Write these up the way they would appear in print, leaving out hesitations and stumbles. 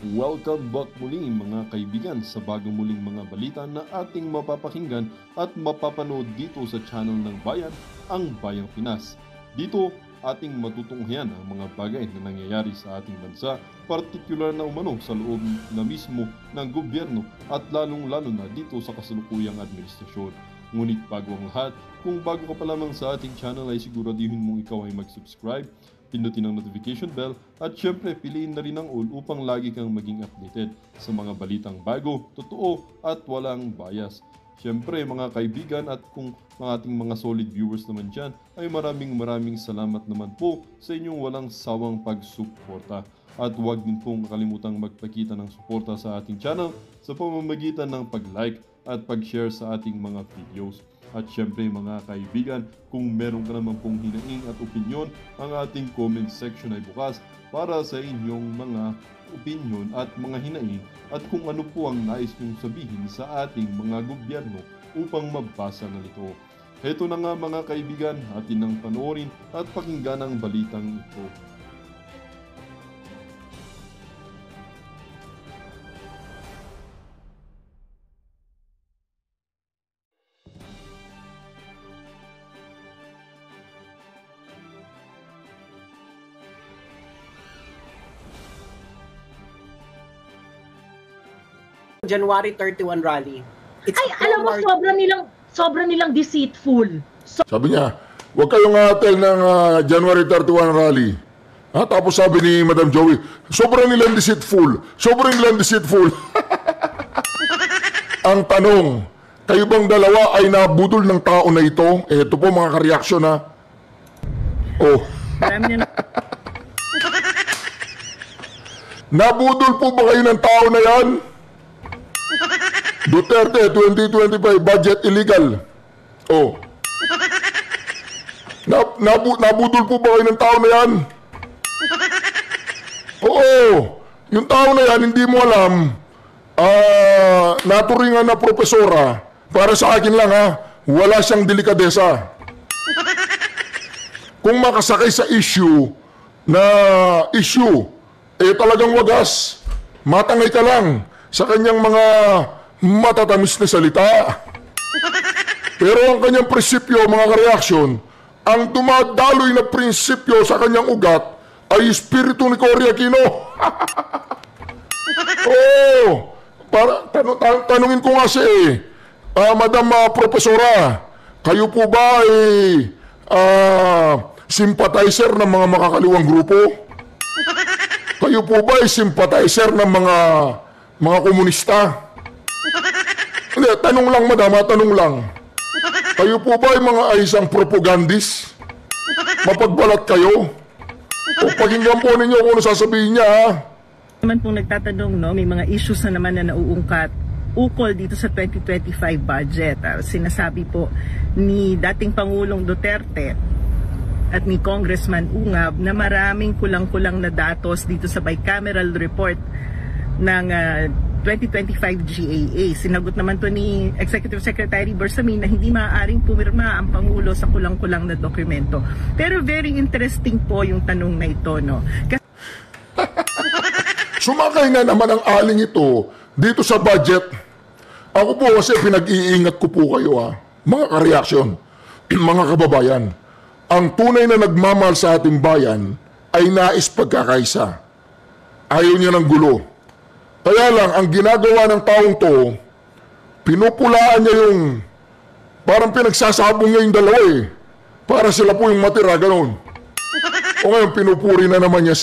Welcome back muli mga kaibigan sa bagong muling mga balita na ating mapapakinggan at mapapanood dito sa channel ng Bayan, ang Bayang Pinas. Dito ating matutunghayan ang mga bagay na nangyayari sa ating bansa, partikular na umano sa loob na mismo ng gobyerno at lalong-lalo na dito sa kasalukuyang administrasyon. Ngunit bago ang lahat, kung bago ka pa lamang sa ating channel ay siguraduhin mong ikaw ay mag-subscribe, pindutin ang notification bell at syempre piliin na rin ang all upang lagi kang maging updated sa mga balitang bago, totoo at walang bias. Syempre mga kaibigan at kung mga ating mga solid viewers naman dyan ay maraming salamat naman po sa inyong walang sawang pagsuporta. At huwag din pong kalimutang magpakita ng suporta sa ating channel sa pamamagitan ng pag-like at pag-share sa ating mga videos. At syempre mga kaibigan, kung meron ka naman pong hinaing at opinyon, ang ating comment section ay bukas para sa inyong mga opinyon at mga hinaing at kung ano po ang nais nyong sabihin sa ating mga gobyerno upang mabasa na ito. Heto na nga mga kaibigan, atin nang panoorin at pakinggan ang balitang ito. January 31 rally. Ay, alam mo, sobra nilang deceitful. Sabi niya, huwag kayong atel ng January 31 rally. Tapos sabi ni Madam Joey, sobrang nilang deceitful. Ang tanong, kayo bang dalawa ay nabudol ng tao na ito? Ito po mga ka-reaction ha. Oh. Nabudol po ba kayo ng tao na yan? Duterte 2025 budget illegal. Oh. Nabudol po ba kayo ng tao na yan? Oo. Yung tao na yan, hindi mo alam. Naturingan na propesora. Para sa akin lang ha, wala siyang delikadesa. Kung makasakay sa issue, talagang wagas. Matangay ka lang sa kanyang mga matatamis na salita. Pero ang kanyang prinsipyo, mga ka-reaction, ang dumadaloy na prinsipyo sa kanyang ugat ay espiritu ni Cory Aquino. Oh, tanungin ko nga Madam Profesora, kayo po ba ay sympathizer ng mga makakaliwang grupo? Kayo po ba ay sympathizer ng mga komunista? Hindi, tanong lang madam, tanong lang. Kayo po ba ay mga isang propagandist? Mapagbalat kayo? O pakinggan po ninyo kung ano sasabihin niya ha? Naman pong nagtatanong, no, may mga issues na naman na nauungkat ukol dito sa 2025 budget. Sinasabi po ni dating Pangulong Duterte at ni Congressman Ungab na maraming kulang-kulang na datos dito sa bicameral report ng 2025 GAA. Sinagot naman to ni Executive Secretary Bersamin na hindi maaaring pumirma ang Pangulo sa kulang-kulang na dokumento. Pero very interesting po yung tanong na ito, no? Sumakay na naman ang aling ito dito sa budget. Ako po kasi pinag-iingat ko po kayo ha, mga ka-reaction, mga kababayan. Ang tunay na nagmamahal sa ating bayan ay nais pagkakaisa. Ayaw niya ng gulo. Kaya lang, ang ginagawa ng taong to, pinupulaan niya yung, parang pinagsasabong niya yung dalawa para sila po yung matira, ganun. O ngayon, pinupuri na naman niya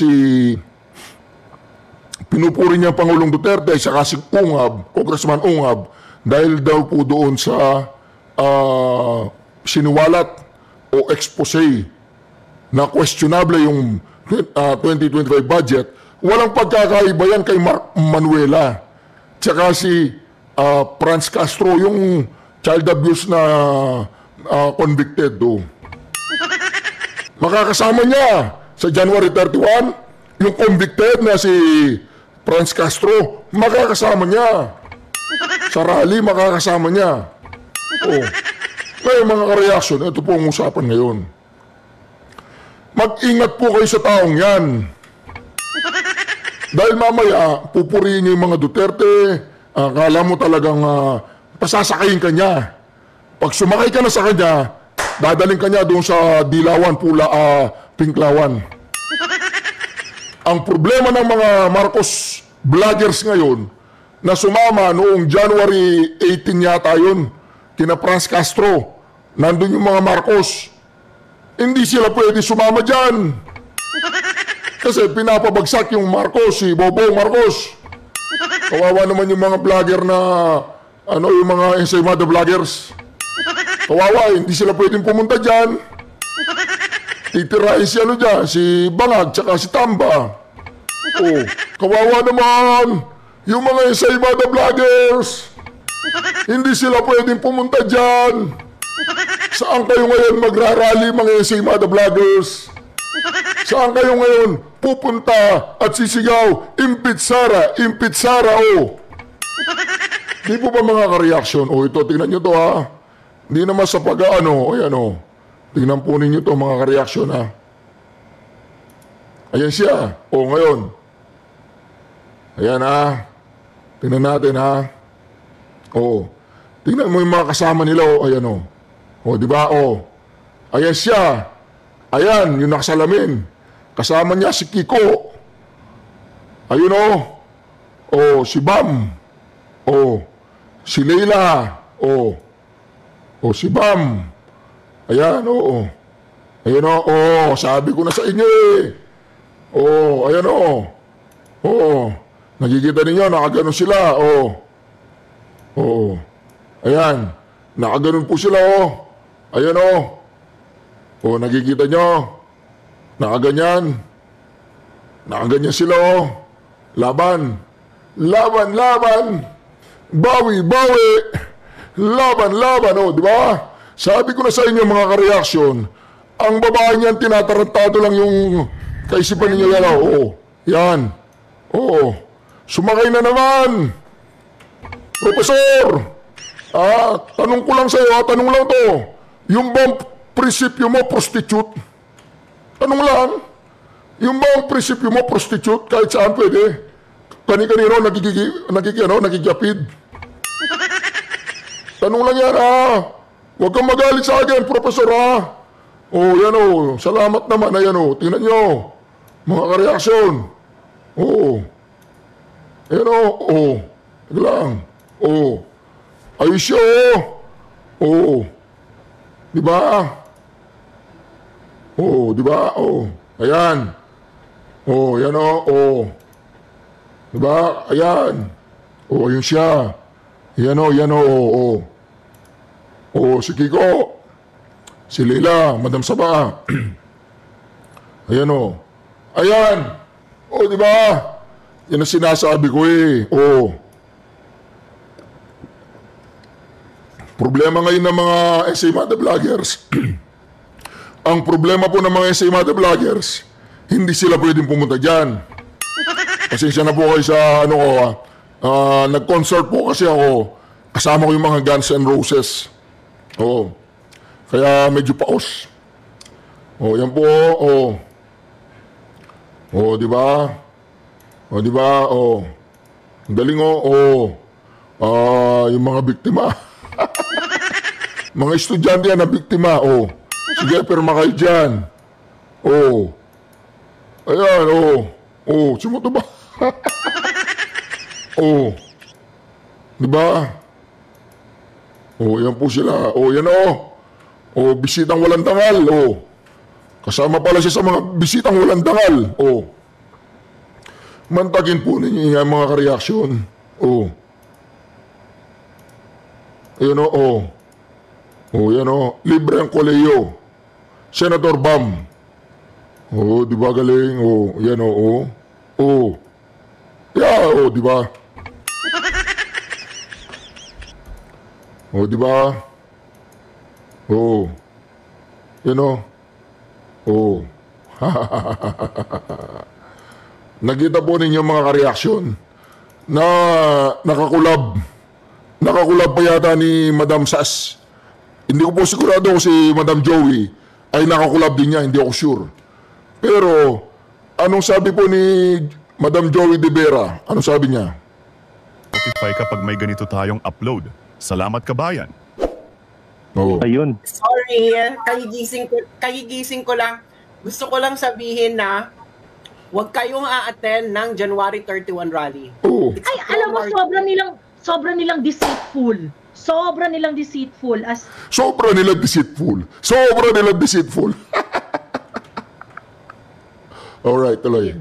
pinupuri niya Pangulong Duterte, saka si Ungab, Congressman Ungab, dahil daw po doon sa siniwalat o expose na questionable yung 2025 budget. Walang pagkakaiba yan kay Mark Manuela. Tsaka si Franz Castro, yung child abuse na convicted do. Makakasama niya sa January 31, yung convicted na si Franz Castro, makakasama niya. Sa rally, makakasama niya. Oh. Ngayon mga ka-reaction, ito po ang usapan ngayon. Mag-ingat po kayo sa taong yan. Dahil mamaya, pupurihin niyo yung mga Duterte, akala mo talagang pasasakayin ka niya. Pag sumakay ka na sa kanya, dadaling ka niya doon sa Dilawan, Pinklawan. Ang problema ng mga Marcos vloggers ngayon, na sumama noong January 18 yata yun, kina Franz Castro, nandun yung mga Marcos. Hindi sila pwede sumama dyan. Kasi pinapabagsak yung Marcos, si Bobong Marcos. Kawawa naman yung mga vlogger na, yung mga ensaymada vloggers. Kawawa, hindi sila pwedeng pumunta dyan. Titirahin si dyan, si Bangag, tsaka si Tamba. Oh, kawawa naman yung mga ensaymada vloggers. Hindi sila pwedeng pumunta dyan. Saan kayo ngayon magrarally, mga ensaymada vloggers? Saan kayo ngayon pupunta at sisigaw, Impit Sara, oh. Di po ba mga ka-reaction? Oh, ito, tingnan nyo to ha. Hindi naman sa pag-ano, ayan o. Tingnan po ninyo to mga ka-reaction ha. Ayan siya. Oh, ngayon. Ayan ha. Tingnan natin ha. Oh. Tingnan mo yung mga kasama nila oh. Ayan oh. Oh, di ba? Oh. Ayan siya. Ayan, yung nakasalamin. Kasama niya si Kiko. Ayun oh. Oh, si Bam. Oh. Si Leila. Oh. Oh, si Bam. Ayan, oo. Ayan oh. Sabi ko na sa inyo eh. Oh, ayan oh. Oo. Nakikita ninyo, nakaganon sila. Oo. Oo. Ayan. Nakaganon po sila, oh. Ayan, oh. Oh, nakikita nyo. Nakaganyan. Nakaganyan sila, oh. Laban. Laban, laban. Bawi, bawi. Laban, laban, oh. Di ba? Sabi ko na sa inyo, mga ka-reaction, ang babae niyan, tinatarantado lang yung kaisipan ninyo yan, oh. Oo. Yan. Oo. Sumakay na naman. Profesor, tanong ko lang sa'yo, tanong lang to. Yung bang prinsipyo mo, prostitute? Tanong lang. Yung bang prinsipyo mo, prostitute? Kahit saan pwede. Kani-kanino, nagigiyapid. Tanong lang yan, Huwag kang magalit sa akin, Profesor, Oh, yan, oh. Salamat naman, ayan, oh. Tingnan nyo. Mga ka-reaksyon. Oo. Ayan o. Oo. Ito lang. Oo. Ayos siya o. Oo. Diba? Oo. Diba? Oo. Ayan. Oo. Yan o. Oo. Diba? Ayan. Oo. Ayun siya. Ayan o. Yan o. Oo. Oo. Si Kiko. Si Leila. Madam Saba. Ayan o. Ayan. O, di ba? Yan ang sinasabi ko eh. O. Problema ngayon ng mga ensaymada vloggers. Ang problema po ng mga ensaymada vloggers, hindi sila pwedeng pumunta dyan. Pasensya na po kayo sa ano ko nag-concert po kasi ako. Kasama ko yung mga Guns N' Roses. O. Kaya medyo paos. O, yan po. O. Oh, di ba? Oh, di ba? Oh. Ang galing oh. Yung mga biktima. Mga estudyante yan na biktima. Oh. Sige, pirma kayo dyan. Oh. Ayan, oh. Oh, sumuto ba? Oh. Di ba? Oh, yan po sila. Oh, yan oh. Oh, bisitang walang dangal. Oh. Kasama pala siya sa mga bisitang walang dangal. Oh. Mantagin po ninyo yung mga ka-reaksyon. Oh. Ayan o. Oh. Oh, yan o. Libre ang koleyo. Senator Bam. Oh, di ba galing? Oh, yan o. Oh. Oh. Yeah, oh, di ba? Oh, di ba? Oh. Yan o. Oh. Nakita po ninyo mga ka-reaksyon na nakakulab. Nakakulab pa yata ni Madam Sas. Hindi ko po sigurado kung si Madam Joey ay nakakulab din niya, hindi ako sure. Pero anong sabi po ni Madam Joey De Vera, ano sabi niya? Notify kapag may ganito tayong upload. Salamat kabayan. Oo. Ayun. Sorry, kagigising ko lang. Gusto ko lang sabihin na huwag kayong a-attend ng January 31 rally. Oo. Ay, alam mo, sobra nilang deceitful. Sobra nilang deceitful. Sobra nilang deceitful. Sobra nilang deceitful. Alright, tuloy.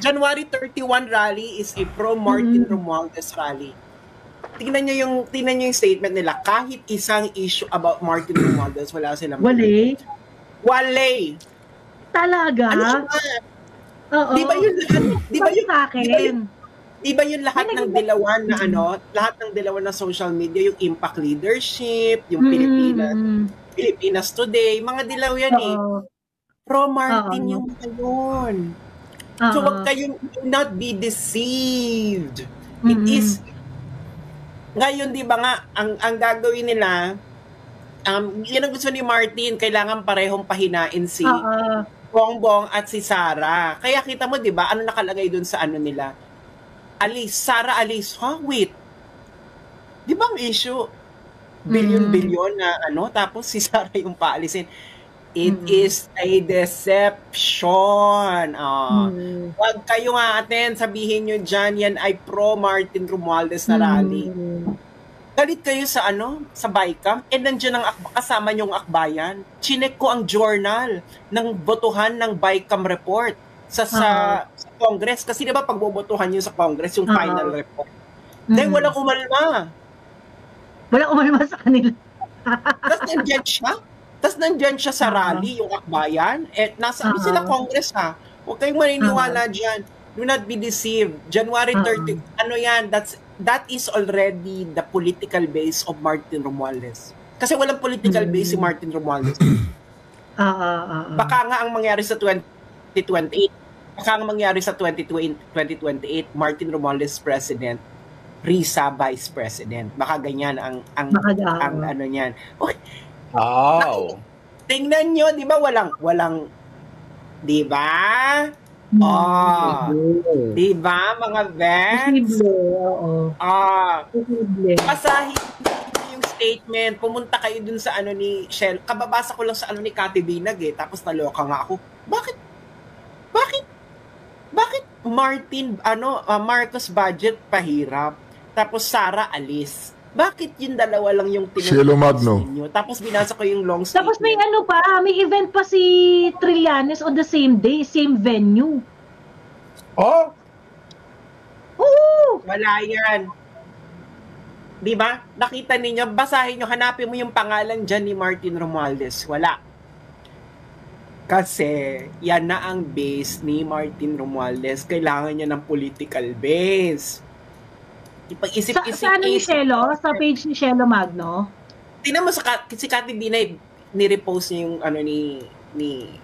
January 31 rally is a pro-Martin Romualdez rally. Tingnan niyo yung statement nila. Kahit isang issue about Martin Romualdez, wala silang. Wale. Talaga? Ano ba? Oo. Di ba yun lahat? Di ba yun sa akin? Di ba yun lahat ng dilawan na lahat ng dilawan na social media, yung impact leadership, yung Pilipinas Today, mga dilaw yan eh. Pro-Martin yung mga yun. So wag kayong, do not be deceived. It is, ngayon di ba nga, ang gagawin nila, yun ang gusto ni Martin, kailangan parehong pahinain si Bongbong at si Sara. Kaya kita mo, di ba, ano nakalagay dun sa ano nila? Sara alis. Wait. Di ba ang issue? Billion na tapos si Sara yung paalisin. It is a deception. Huwag kayo nga atin, sabihin nyo dyan, yan ay pro-Martin Romualdez na rally. Galit kayo sa sa BICAM, nandiyan ang kasama nyong akbayan. Chinek ko ang journal ng botohan ng BICAM report sa Congress. Kasi diba pag bobotohan nyo sa Congress, yung final report. Dahil walang umalma. Walang umalma sa kanila. Tapos nandyan siya sa rally, yung akbayan. Nasa sila Congress ha. Huwag kayong maniniwala dyan. Do not be deceived. January 30, that is already the political base of Martin Romualdez. Kasi walang political base si Martin Romualdez. Baka nga ang mangyari sa 2028, baka ang mangyari sa 2028, Martin Romualdez President, Risa Vice President. Baka ganyan ang ano niyan. Okay. Tingnan nyo, di ba walang, di ba? Di ba, mga vets? Basahin yung statement, pumunta kayo dun sa ni Shell. Kababasa ko lang sa ni Cathy Binag tapos naloka nga ako. Bakit Martin, Marcos budget pahirap, tapos Sara alis? Bakit yung dalawa lang yung Cielo Magno. Tapos binasa ko yung long statement. Tapos may event pa si Trillanes on the same day, same venue. Oo! Oo! Wala yan. Di ba? Nakita ninyo, basahin nyo, hanapin mo yung pangalan dyan ni Martin Romualdez. Wala. Kasi, yan na ang base ni Martin Romualdez. Kailangan niya ng political base. Ipag-isip-isip. Sa ni Shelo? Sa page ni Shelo Magno? Tingnan mo si Cathy Binay, ni-repost niya yung ni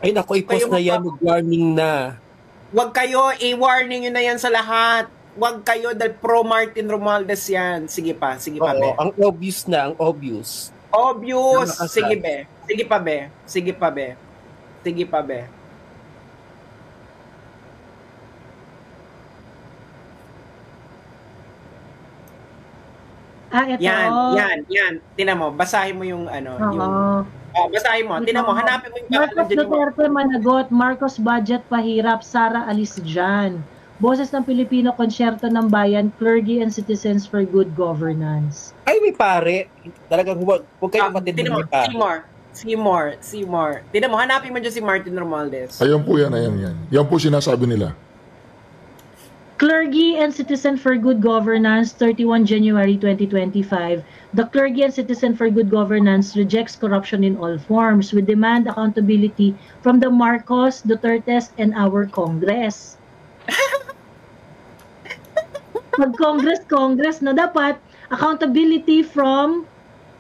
Ay nako, i-post na yan, warning na. Huwag kayo, i-warning nyo na yan sa lahat. Huwag kayo dahil pro-Martin Romualdez yan. Sige pa, be. Ang obvious na, ang obvious. Obvious. Sige, be. Sige pa, be. Ito. Yan. Tingnan mo, basahin mo yung basahin mo. Tingnan mo, hanapin mo yung Marcos Duterte managot, Marcos budget pahirap, Sara alis dyan. Boses ng Pilipino Konsyerto ng Bayan, Clergy and Citizens for Good Governance. Ay, may pare. Talagang huwag kayo matindi may pare. Seymour. Tingnan mo, hanapin mo dyan si Martin Romualdez. Ayan po yan. Yan po sinasabi nila. Clergy and Citizen for Good Governance, 31 January 2025. The Clergy and Citizen for Good Governance rejects corruption in all forms. We demand accountability from the Marcos, Dutertes, and our Congress. Pag-Congress, no, dapat accountability from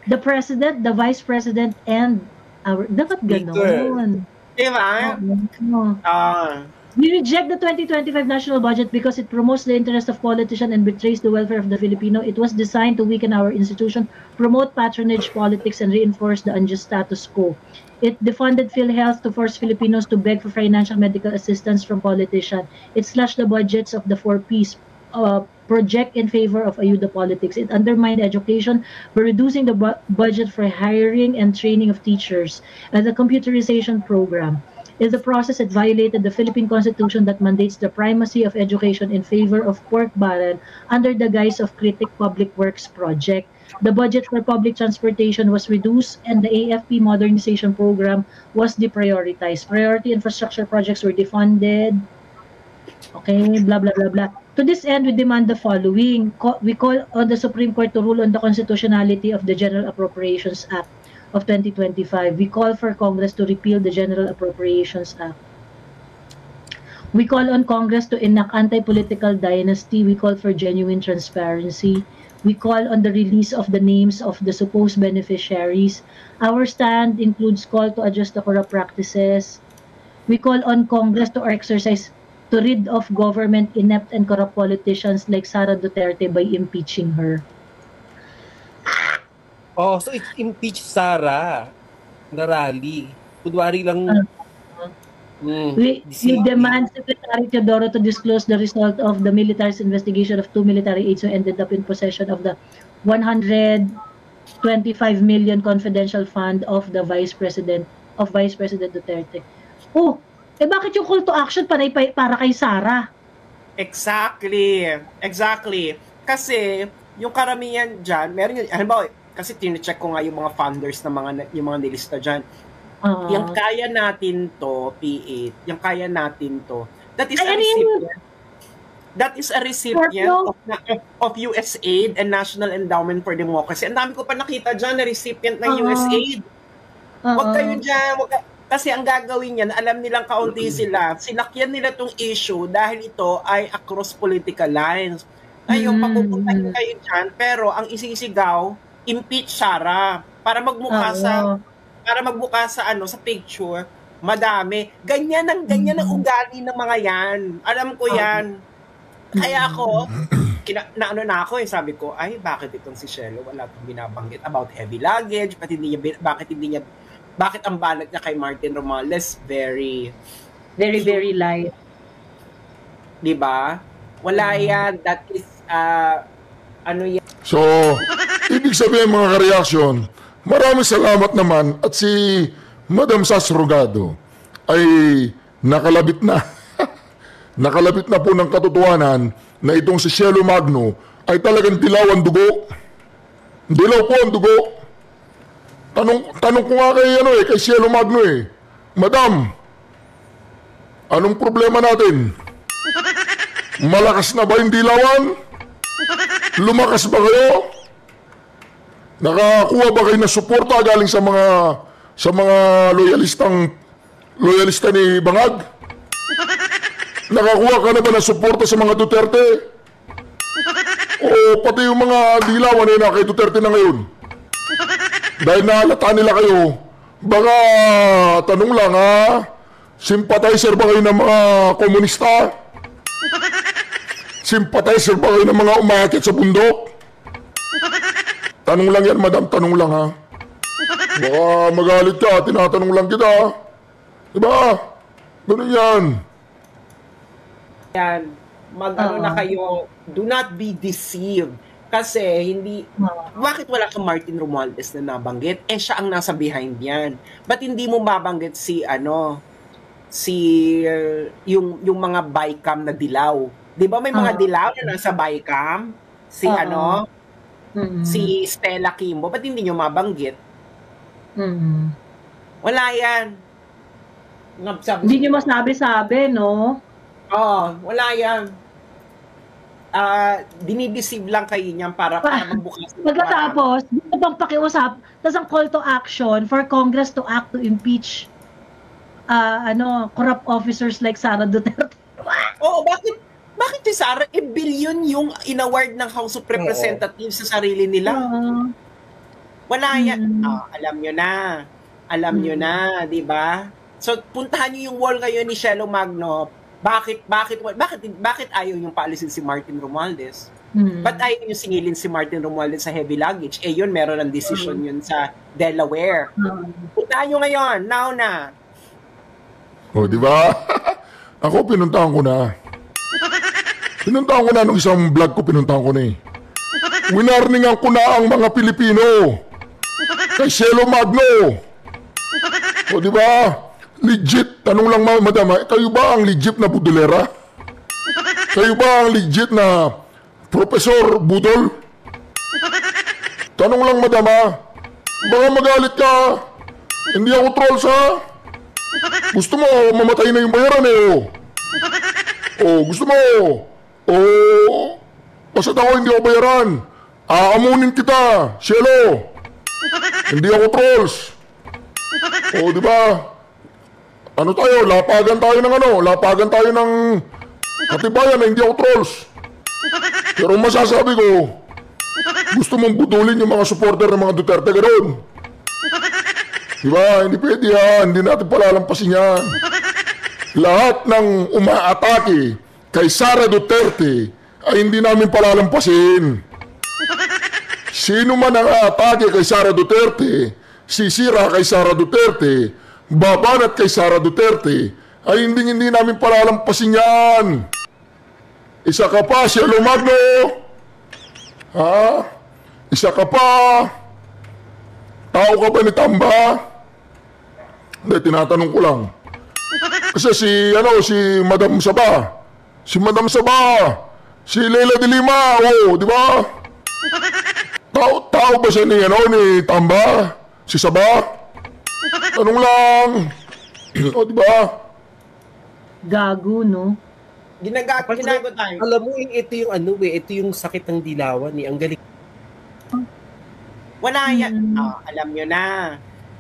the President, the Vice President, and our... Dapat gano'n. Diba? We reject the 2025 national budget because it promotes the interest of politicians and betrays the welfare of the Filipino. It was designed to weaken our institution, promote patronage politics, and reinforce the unjust status quo. It defunded PhilHealth to force Filipinos to beg for financial medical assistance from politicians. It slashed the budgets of the 4Ps, project in favor of ayuda politics. It undermined education by reducing the budget for hiring and training of teachers and the computerization program. In the process, it violated the Philippine Constitution that mandates the primacy of education in favor of pork barrel under the guise of Critic Public Works Project. The budget for public transportation was reduced and the AFP modernization program was deprioritized. Priority infrastructure projects were defunded. Okay, blah, blah, blah, blah. To this end, we demand the following. We call on the Supreme Court to rule on the constitutionality of the General Appropriations Act of 2025. We call for Congress to repeal the General Appropriations Act. We call on Congress to enact anti-political dynasty. We call for genuine transparency. We call on the release of the names of the supposed beneficiaries. Our stand includes call to adjust the corrupt practices. We call on Congress to exercise to rid of government inept and corrupt politicians like Sara Duterte by impeaching her. Oh, so it's impeach Sara na rally. Kunwari lang. We demand Secretary Teodoro to disclose the result of the military's investigation of 2 military aides who ended up in possession of the 125 million confidential fund of the Vice President Duterte. Oh, bakit yung call to action para kay Sara? Exactly. Kasi yung karamihan dyan, meron yun, halimbawa, kasi tine-check ko nga yung mga funders na yung mga nilista dyan. Yung kaya natin to, P8, yung kaya natin to, that is a recipient of USAID and National Endowment for Democracy. Ang dami ko pa nakita dyan na recipient ng USAID. Huwag kayo dyan, kasi ang gagawin yan, alam nilang kaunti sila, sinakyan nila tong issue dahil ito ay across political lines. Ngayon, papupuntahin kayo dyan, pero ang isisigaw, impeach Sara para magmukha sa sa picture, madami. Ganyan ang ugali ng mga yan. Alam ko yan. Kaya ako, sabi ko, ay, bakit itong si Shelo wala itong binabanggit about heavy luggage, bakit ang balat niya kay Martin Romualdez very light. Diba? Wala yan. That is, yan. So, ibig sabihin mga ka-reaction, maraming salamat naman at si Madam Sas Rogado ay nakalabit na. Nakalabit na po ng katotohanan na itong si Shelo Magno ay talagang dilaw ang dugo. Dilaw po ang dugo. Tanong ko nga kay Shelo Magno Madam, anong problema natin? Malakas na ba yung dilawan? Lumakas ba kayo? Nakakuha ba kayo ng suporta galing sa mga loyalista ni Bangag? Nakakuha ka na ba ng suporta sa mga Duterte? O pati yung mga dilawan na kay Duterte na ngayon? Dahil nahalata nila kayo, baka tanong lang sympathizer ba kayo ng mga komunista? Sympathizer ba kayo ng mga umaakit sa bundok? Tanong lang yan, madam. Tanong lang, Baka magalit ka, tinatanong lang kita. Diba? Ganun yan. Yan. Na kayo. Do not be deceived. Kasi bakit wala kang Martin Romualdez na nabanggit? Siya ang nasa behind yan. Ba't hindi mo mabanggit yung mga bycam na dilaw? Di ba may mga dilaw na nasa bycam? Si Stella Kimbo, ba't hindi nyo mabanggit? Wala yan. Hindi nyo masabi-sabi, no? Wala yan. Dinideceive lang kayo niyan para magbukas. Pagkatapos, dito bang pakiusap, tapos ang call to action for Congress to act to impeach corrupt officers like Sara Duterte. Bakit si Sara, billion yung inaward ng House of Representatives sa sarili nila? Wala yan. Alam nyo na, di ba? So, puntahan nyo yung wall ngayon ni Shelo Magno. Bakit ayaw yung paalisin si Martin Romualdez? Ba't ayaw yung singilin si Martin Romualdez sa heavy luggage? Yun, meron ng decision yun sa Delaware. Puntahan nyo ngayon, now na. O, di ba? Ako, pinuntahan ko na. Pinuntahan ko na nung isang vlog ko, pinuntahan ko na eh. Winarningan ko na ang mga Pilipino. Kay Cielo Magno. O, di ba? Legit, tanong lang madam, kayo ba ang legit na budolera? Kayo ba ang legit na Professor Budol? Tanong lang madam, baka magalit ka. Hindi ako trolls ha. Gusto mo mamatay na yung bayaran eh. Gusto mo. Basta ako hindi ako bayaran. Aamunin kita, Cielo. Hindi ako trolls. Di ba? Ano tayo? Lapagan tayo ng katibayan na hindi ako trolls. Pero masasabi ko, gusto mong budulin yung mga supporter ng mga Duterte ganoon. Diba? Hindi pwede yan. Hindi natin palalampasin yan. Lahat ng umaatake kay Sara Duterte ay hindi namin palalampasin. Sino man ang aatake kay Sara Duterte, sisira kay Sara Duterte, babanat kay Sara Duterte, ay hindi namin palalampasin yan. Isa ka pa, Cielo Magno. Isa ka pa. Tao ka ba ni Tamba? Hindi, tinatanong ko lang. Kasi si Madam Saba. Si Madam Saba. Si Leila de Lima. Di ba? Tao ba siya ni Tamba? Si Saba? Tanong lang. Di ba? Gago, no? Ginago tayo. Alam mo, ito yung sakit ng dilawan Ang galing. Wala yan.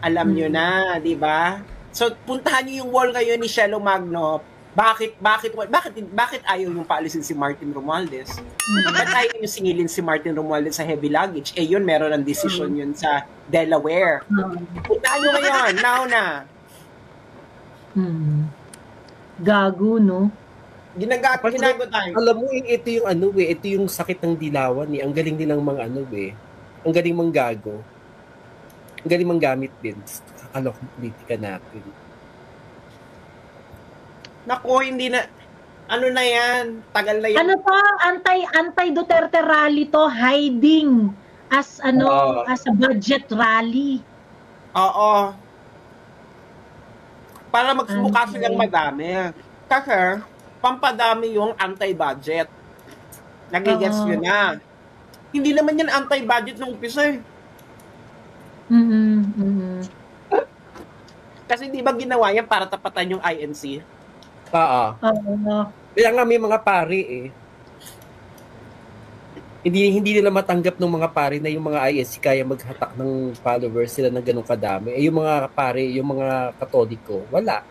Alam nyo na, di ba? So, puntahan nyo yung wall ngayon ni Cielo Magno. Bakit ayaw yung paalisin si Martin Romualdez? Ba't ayaw yung singilin si Martin Romualdez sa heavy luggage? Yun, meron ng decision yun sa Delaware. Puntahan nyo ngayon, now na. Gago, no? Ginago tayo. Alam mo, ito yung sakit ng dilawan Ang galing din ng mga ang galing mang gago. Ang galing mang gamit din. Kakalokong politika natin. Naku, hindi na. Ano na yan? Tagal na yan. Ano pa? Anti-Duterte rally to, hiding as as a budget rally. Oo. Para magmukha silang madami. Kasi, pampadami yung anti-budget. Nagigets nyo na. Hindi naman yan anti-budget ng umpisa eh. Kasi di ba ginawa yan para tapatan yung INC? Kaya nga may mga pari eh. Hindi nila matanggap ng mga pari na yung mga INC kaya maghatak ng followers sila na ganun kadami. Yung mga pari, yung mga Katoliko, wala.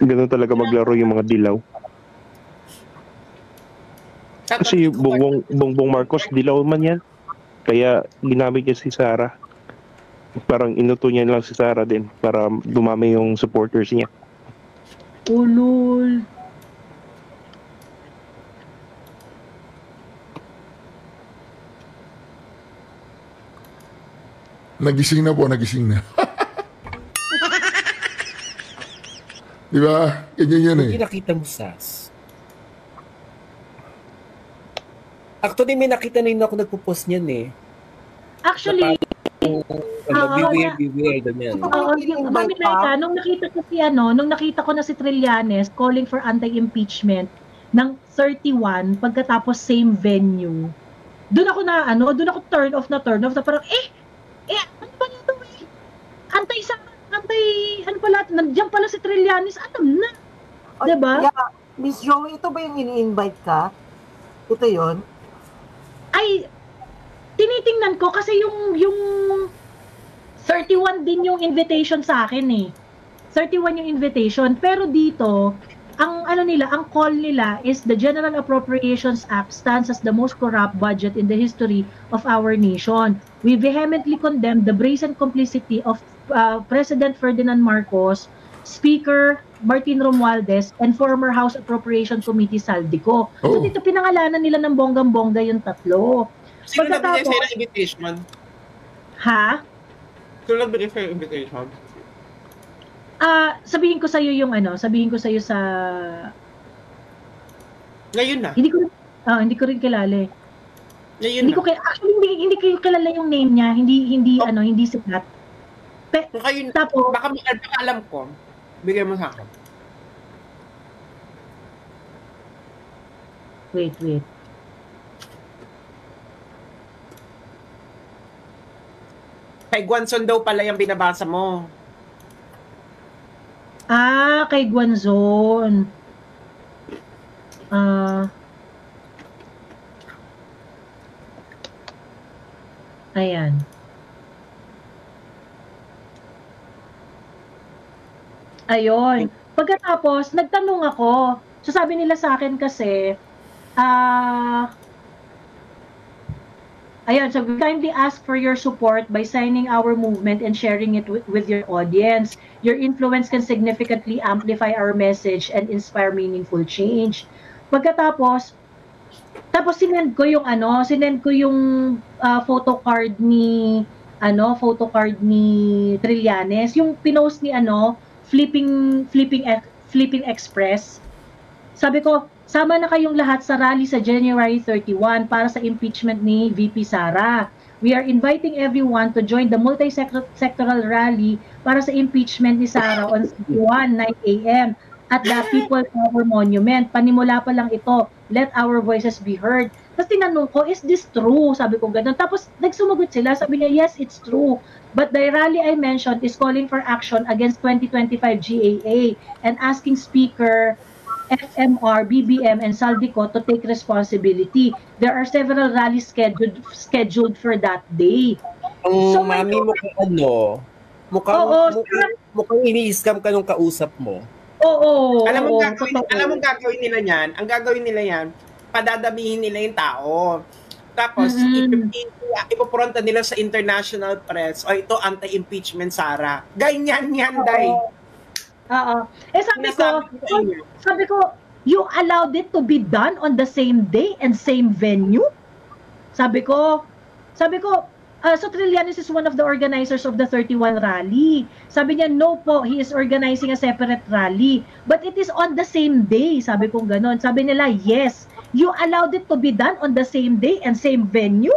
Ganun talaga maglaro yung mga dilaw. Kasi Bongbong Marcos, dilaw man yan. Kaya ginamit niya si Sara. Parang inuto niya lang si Sara din para dumami yung supporters niya. Ulul. Nagising na. Di ba? Ganyan yan eh. Hindi nakita mo, Sas. Actually, may nakita na yun ako nagpo-post niyan eh. Actually, beware, ganyan. Nung nakita ko na si Trillanes calling for anti-impeachment ng 31 pagkatapos same venue. Doon ako turn off na parang ano ba nito nandiyan pala si Trillanes, alam na. Diba? Yeah. Miss Joey, ito ba yung ini-invite ka? Ito yon? Ay, tinitingnan ko kasi yung 31 din yung invitation sa akin eh. 31 yung invitation. Pero dito, ang call nila is the General Appropriations Act stands as the most corrupt budget in the history of our nation. We vehemently condemn the brazen complicity of President Ferdinand Marcos Speaker Martin Romualdez, and former House Appropriation Committee Saldico. So dito pinangalanan nila ng bonggang-bongga yung tatlo. Sino nagbigay sa'yo ng invitation? Ha? Sino nagbigay sa'yo ng invitation? Sabihin ko sa'yo yung sabihin ko sa'yo sa... Ngayon na? Hindi ko rin kilala eh. Ngayon na? Actually, hindi ko kilala yung name niya. Hindi sikat. Tapos, baka alam ko. Bigay mo sa akin. Wait. Kay Guanzon daw pala yung binabasa mo. Kay Guanzon. Ayan. Ayun. Pagkatapos, nagtanong ako. So sabi nila sa akin kasi, ayun, so we kindly ask for your support by signing our movement and sharing it with your audience. Your influence can significantly amplify our message and inspire meaningful change. Pagkatapos, sinend ko yung photocard ni Trillanes, yung pinost ni Flipping Express. Sabi ko, sama na kayong lahat sa rally sa January 31 para sa impeachment ni VP Sara. We are inviting everyone to join the multi-sectoral rally para sa impeachment ni Sara on 9 a.m. at the People Power Monument. Panimula pa lang ito. Let our voices be heard. Tapos tinanong ko, is this true? Sabi ko ganun. Tapos nagsumagot sila. Sabi niya, yes, it's true. But the rally I mentioned is calling for action against 2025 GAA and asking Speaker FMR, BBM, and Saldico to take responsibility. There are several rallies scheduled for that day. So, mami, mukhang ini-scam ka nung kausap mo. Oo. Alam mo gagawin nila yan? Ang gagawin nila yan, padadamihin nila yung tao. Tapos, ipopronta nila sa international press, o ito, anti-impeachment Sara. Ganyan yan, Day. Oo. Sabi ko, you allowed it to be done on the same day and same venue? Sabi ko, so Trillanes is one of the organizers of the 31 rally. Sabi niya, no po, he is organizing a separate rally. But it is on the same day. Sabi ko ganon. Sabi nila, yes. You allowed it to be done on the same day and same venue?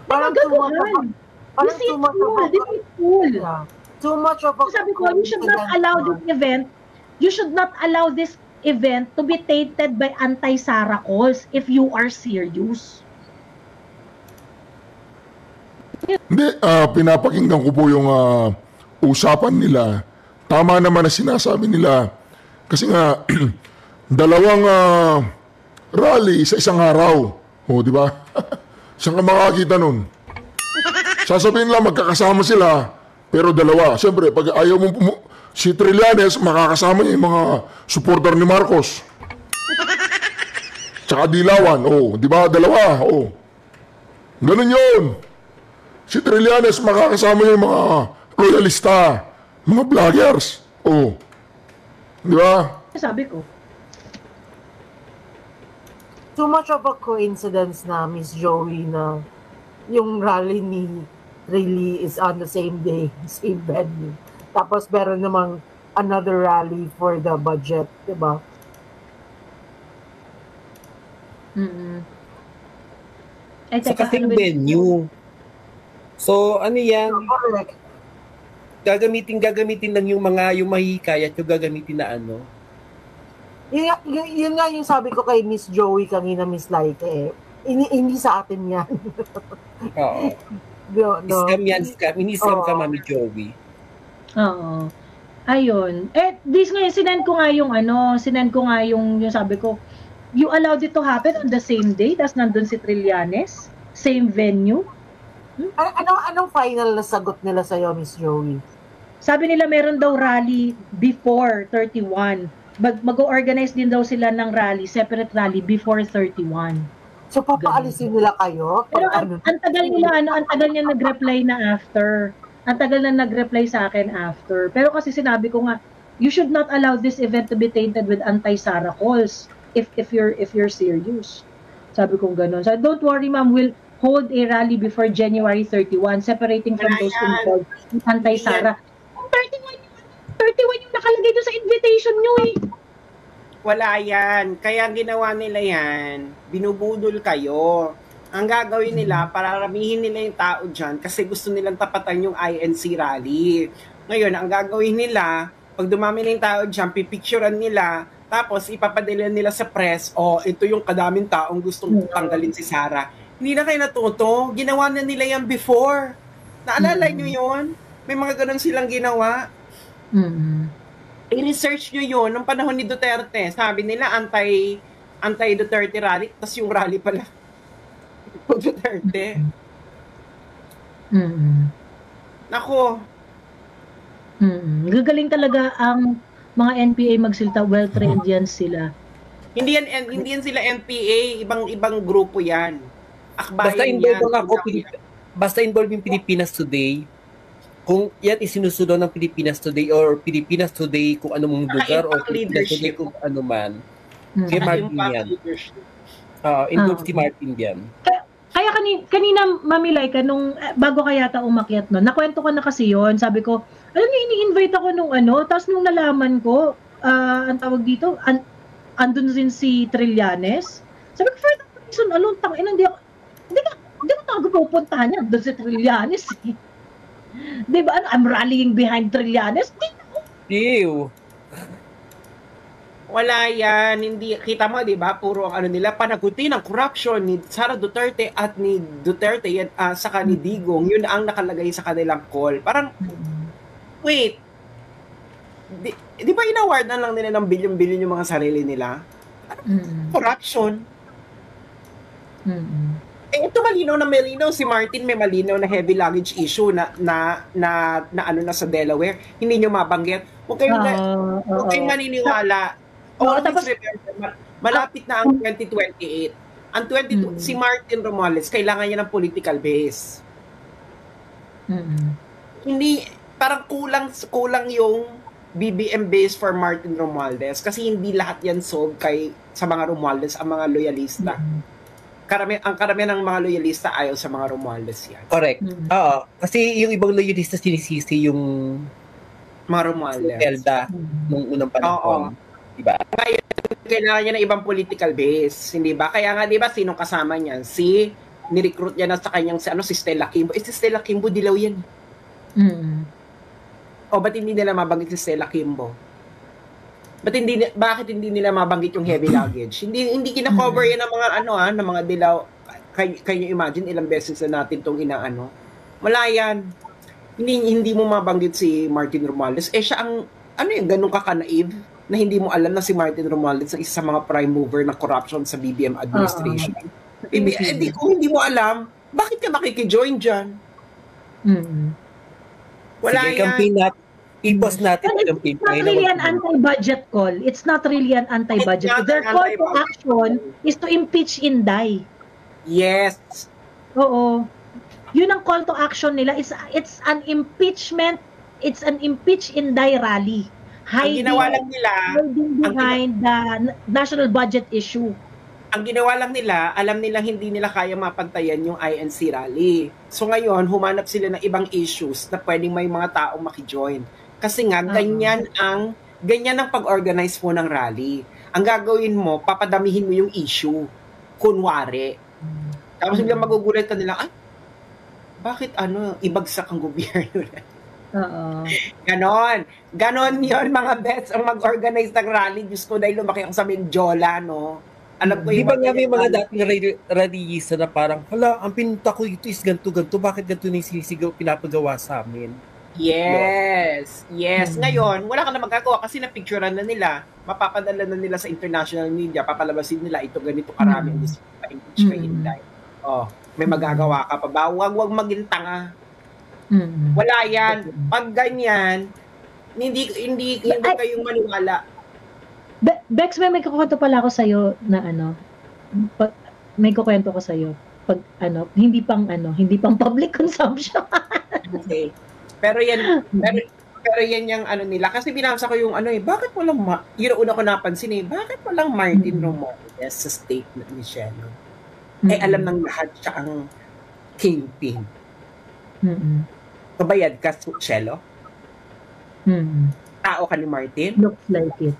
Parang too much of a sabi ko, you should not allow this event to be tainted by anti-Sara calls if you are serious. Hindi, pinapakinggan ko po yung usapan nila. Tama naman na sinasabi nila. Kasi nga, dalawang rally sa isang araw. O, di ba? Saan ka makakita nun? Sasabihin lang, magkakasama sila, pero dalawa. Siyempre, pag ayaw mo si Trillanes, makakasama niya yung mga supporter ni Marcos. Tsaka Dilawan. O, di ba? Dalawa. O. Ganun yun. Si Trillanes, makakasama niya yung mga loyalista, mga vloggers. O. Di ba? Sabi ko. Too much of a coincidence na, Miss Joey, na yung rally ni Trilly is on the same day, same venue. Tapos meron namang another rally for the budget, di ba? Sa kasing venue. So, ano yan? Correct. Gagamitin lang yung mahihikayat yung gagamitin na ano. Yun nga yung sabi ko kay Miss Joey kanina, Miss Laika eh. Hindi sa atin yan. Oo. Scam yan, scam. Ini-scam ka, Mami Joey. Oo. Ayun. This ngayon, sinend ko nga yung sabi ko, you allowed it to happen on the same day, tas nandun si Trillanes, same venue. Anong final na sagot nila sa'yo, Miss Joey? Sabi nila meron daw rally before 31. Mag-organize din daw sila ng rally, separate rally before 31. So papaalisin nila kayo? Pero ang tagal niya nag-reply na after. ang tagal na nag-reply sa akin after. Pero kasi sinabi ko nga, you should not allow this event to be tainted with anti-Sara calls if you're serious. Sabi kong gano'n. So, don't worry, ma'am, we'll hold a rally before January 31, separating from those involved in anti-Sara. 31 yung nakalagay doon sa invitation nyo eh. Wala yan. Kaya ginawa nila yan, binubudol kayo. Ang gagawin nila, pararamihin nila yung tao dyan kasi gusto nilang tapatan yung INC rally. Ngayon, ang gagawin nila, pag dumami na yung tao dyan, pipicturean nila, tapos ipapadala nila sa press, ito yung kadaming taong gustong tanggalin si Sara. Hindi na kayo natuto. Ginawa na nila yan before. Naalala nyo yun? May mga ganun silang ginawa. I-research nyo yun nung panahon ni Duterte. Sabi nila anti-Duterte rally, tapos yung rally pala Duterte. Nako. Gagaling talaga ang mga NPA magsilta, well-trained yan sila. Hindi yan sila NPA, ibang grupo yan. Basta involved yung Pilipinas Today. Kung yan isinusunod ng Pilipinas Today or Pilipinas Today kung ano mong lugar o Pilipinas Today kung ano man. Kay Martin yan. Involved si Martin yan. Kaya kanina Mamilayka, nung bago ka yata umakyat no, nakwento ko na kasi yon. Sabi ko, alam niyo, ini-invite ako nung tapos nung nalaman ko, ang tawag dito, andun rin si Trillanes. Sabi ko, for that reason, hindi ko tago pupuntahan niya, doon si Trillanes eh. Diba, I'm rallying behind Trillanes. Ew. Wala yan, hindi, kita mo, di ba, puro ang nila, panagutin ang corruption ni Sara Duterte at ni Duterte, saka ni Digong, yun ang nakalagay sa kanilang call. Parang, wait, di ba inaward na lang nila ng bilyon-bilyon yung mga sarili nila? Corruption. Ito malinaw na malinaw, si Martin may malinaw na heavy luggage issue na sa Delaware. Hindi nyo mabanggit. Huwag kayong maniniwala. Tapos, malapit na ang 2028. Ang si Martin Romualdez, kailangan niya ng political base. Hindi, parang kulang yung BBM base for Martin Romualdez kasi hindi lahat yan sold sa mga Romualdez, ang mga loyalista. Ang karamihan ng mga loyalista ayaw sa mga Romualdez yan. Correct. Oo. Kasi yung ibang loyalista sinisisi yung mga Romualdez. Elda nung unang panahon. Diba? Ngayon, kailangan niya ng ibang political base. Hindi ba? Kaya nga, di ba, sinong kasama niyan? Ni-recruit niya na sa kanyang si Stella Kimbo. Si Stella Kimbo, dilaw yan. O, ba't hindi nila mabanggit si Stella Kimbo? Bakit hindi nila mabanggit yung heavy luggage? Hindi kina-cover yan ng mga ng mga dilaw. Kayo imagine ilang beses na natin tong inaano. Wala yan. Hindi mo mabanggit si Martin Romualdez. Siya ang ganun ka-naive na hindi mo alam na si Martin Romualdez ang isa sa mga prime mover ng corruption sa BBM administration. Kung hindi mo alam, bakit ka makikijoin dyan? Wala sige, yan. Campaign natin. I-post natin ang campaign. It's not really an anti-budget call. It's not really an anti-budget. Their call to action is to impeach Inday. Yes. Oo. Yun ang call to action nila. It's an impeachment. It's an impeach Inday rally. Ang ginawa lang nila, behind the national budget issue. Ang ginawa lang nila, alam nilang hindi nila kaya mapantayan yung INC rally. So ngayon, humanap sila ng ibang issues na pwedeng may mga taong makijoin. Kasi nga, ganyan ang pag-organize mo ng rally. Ang gagawin mo, papadamihin mo yung issue. Kunwari. Tapos biglang magugulat ka nila, bakit ibagsak ang gobyerno na? Ganon yun mga bets ang mag-organize ng rally. Diyos ko, dahil lumaki ako sa Mindiola, no? Alam ko di ba nga may mga dating rallyista na parang, hala, ang pinunta ko ito is ganito, bakit ganito na yung sinisigaw, pinapagawa sa amin? Yes. Ngayon, wala ka na magagawa kasi na-picturean na nila, mapapadala na nila sa international media, papalabasin nila ito ganito karami ang gusto pa-impeach kay Inday. May magagawa ka pa ba? Huwag maging tanga. Wala yan. Pag ganyan, hindi kayong maniwala. Bex, may kukwento pala ako sa'yo na may kukwento ko sa'yo. Pag hindi pang public consumption. Okay. Pero yan yung ano nila. Kasi binasa ko yung ano bakit walang, yun ang una ko napansin bakit walang Martin Romualdez sa statement ni Shelo? Alam ng lahat siya ang kingpin. Kabayad ka, Shelo? Tao ka ni Martin? Looks like it.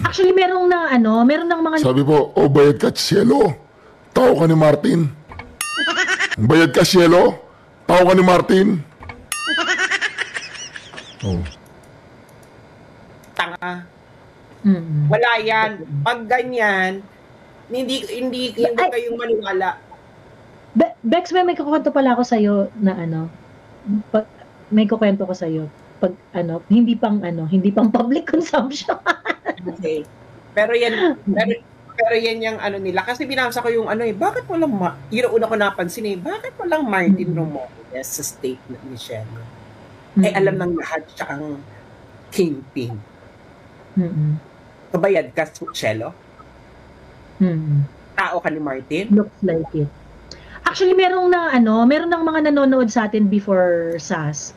Actually, meron ng mga... Sabi po, bayad ka, Cielo. Tao ka ni Martin. Bayad ka, Cielo. Tao ka ni Martin. Tanga. Wala yan. Pag ganyan, hindi kayong maniwala. Bex, may kukwento pala ako sa'yo na may kukwento ko sa'yo. Pag hindi pang public consumption. Okay. Pero yan yung ano nila. Kasi binasa ko yung bakit walang, yun ang una ko napansin bakit walang Martin Romualdez sa statement ni Shelo? Alam ng lahat siya ang kingpin. Kabayad ka, Shelo? Tao ka ni Martin? Looks like it. Actually, meron ng mga nanonood sa atin before SAS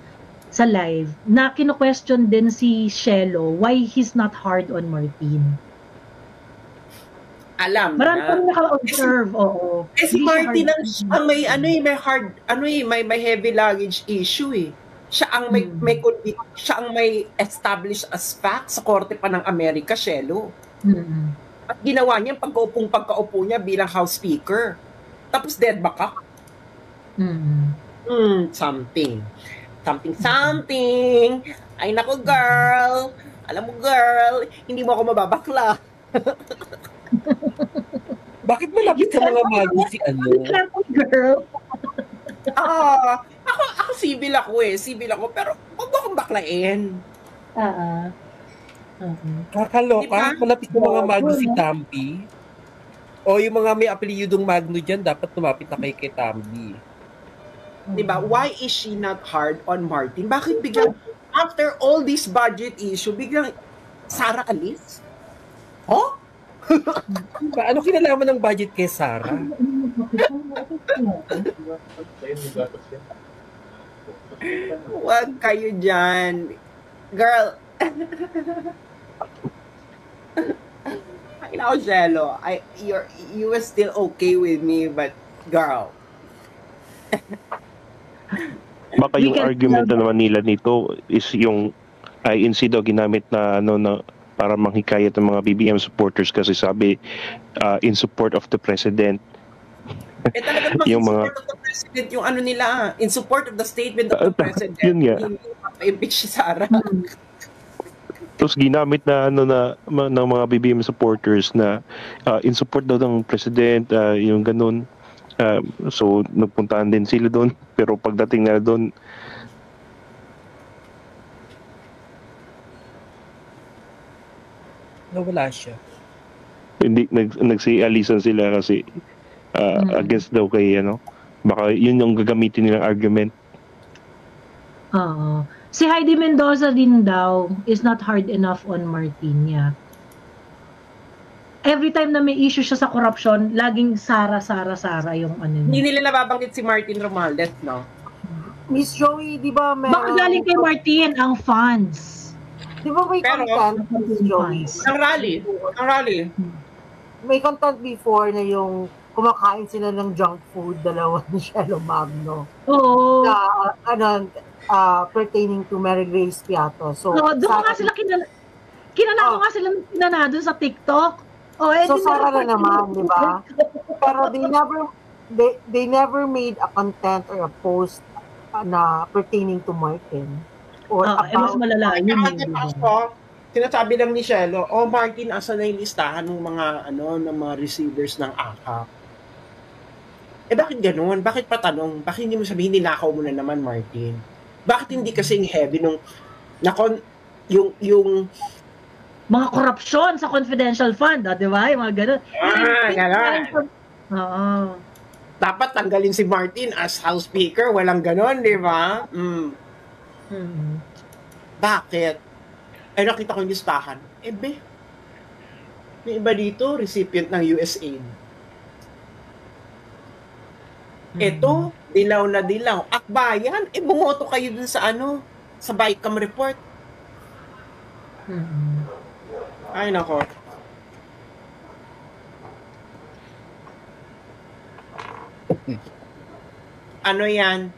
sa live na kino-question din si Shelo why he's not hard on Martin. Alam Marami pang naka-observe, oo. Si Martin ang may heavy luggage issue Siya ang siya ang may established as fact sa korte pa ng Amerika, Shelo. At ginawa niya pagkaupo niya bilang House Speaker. Tapos dead ba ka? Something. Ay nako, girl. Alam mo, girl, hindi mo ako mababakla. Bakit malapit sa mga magi si Girl. Ako civil ako, pero huwag mo akong baklain. Kakaloka, diba? Malapit sa mga magi si Tambi. O yung mga may apelyidong Magno dyan, dapat lumapit na kay Tambi. Diba? Why is she not hard on Martin? Bakit biglang, after all this budget issue, biglang Sara alis? Oh? Diba? Ano kinalaman ng budget kay Sara? Huwag kayo dyan. Girl. I know, Shelo. You were still okay with me, but girl. Baka yung argument na naman nila nito is yung INC daw ginamit na para manghikayat ng mga BBM supporters kasi sabi in support of the president. Talagang yung in support of the president yung nila, in support of the statement of the president. Yun nga. Impeach si Sara. Tapos ginamit na ng mga BBM supporters na in support daw ng president, yung ganun. So nagpuntahan din sila doon, pero pagdating na doon nawala siya. Hindi nagsialisan sila kasi against daw kay baka yun yung gagamitin nilang argument. Si Heidi Mendoza din daw is not hard enough on Martin niya. Every time na may issue siya sa corruption, laging Sara yung Hindi nila nababanggit si Martin Romualdez, no? Miss Joey, di ba meron... Baka galing kay Martin ang funds. Di ba may content, Miss Joey? Ang rally. May content before na yung kumakain sila ng junk food, dalawa ni Shelo Magno. Oo. Pertaining to Mary Grace Piato. So, doon nga sila kinanako nga sila doon sa TikTok. So Sara na naman, di ba? Pero they never made a content or a post na pertaining to Martin. Or mas malala yun. Sinasabi lang ni Shelo, Martin, asa na yung listahan ng mga ng mga receivers ng AKAP? Bakit ganoon? Bakit patanong? Bakit hindi mo sabihin nilakaw mo na naman, Martin? Bakit hindi kasing heavy yung mga korupsyon sa confidential fund, di ba? Yung mga ganun. Gano'n. Oo. Dapat tanggalin si Martin as House Speaker. Walang gano'n, di ba? Bakit? Nakita ko yung listahan. May iba dito, recipient ng USAID. Ito, dilaw na dilaw. Akbayan, bumoto kayo dun sa sa BICAM report. Ay, nako. Ano yan?